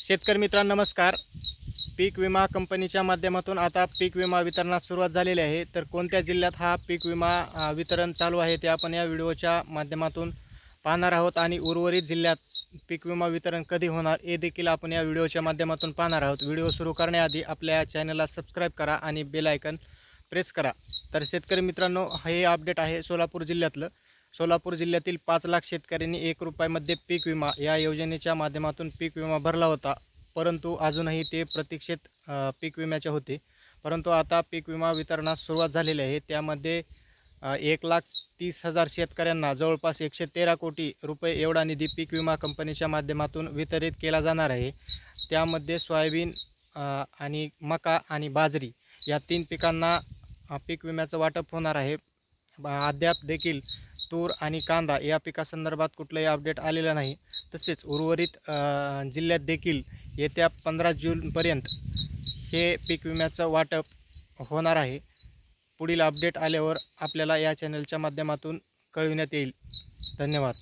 शेतकरी मित्रांनो नमस्कार. पीक विमा कंपनीच्या माध्यमातून आता पीक विमा वितरणास सुरुवात झालेली आहे. तर कोणत्या जिल्ह्यात हा पीक विमा वितरण चालू आहे ते आपण या व्हिडिओच्या माध्यमातून पाहणार आहोत आणि उर्वरित जिल्ह्यात पीक विमा वितरण कधी होणार हे देखील आपण या व्हिडिओच्या माध्यमातून पाहणार आहोत. व्हिडिओ सुरू करण्याआधी आपल्या चॅनलला सबस्क्राईब करा आणि बेल आयकन प्रेस करा. तर शेतकरी मित्रांनो, हे अपडेट आहे सोलापूर जिल्ह्यातलं. सोलापूर जिल्ह्यातील 5 लाख शेतकऱ्यांनी ₹1 पीक विमा या योजनेच्या माध्यमातून पीक विमा भरला होता. परंतु अजूनही ते प्रतीक्षेत पीक विम्याचे होते. परंतु आता पीक विमा वितरणास सुरुवात झालेली आहे. त्यामध्ये 1,30,000 शेतकऱ्यांना जवळपास 113 कोटी रुपये एवढा निधी पीक विमा कंपनीच्या माध्यमातून वितरित केला जाणार आहे. त्यामध्ये सोयाबीन आणि मका आणि बाजरी या 3 पिकांना पीक विम्याचं वाटप होणार आहे. अद्याप देखील तूर आणि कांदा या पिकासंदर्भात कुठलंही अपडेट आलेलं नाही. तसेच उर्वरित जिल्ह्यात देखील येत्या 15 जूनपर्यंत हे पीक विम्याचं वाटप होणार आहे. पुढील अपडेट आल्यावर आपल्याला या चॅनलच्या माध्यमातून कळविण्यात येईल. धन्यवाद.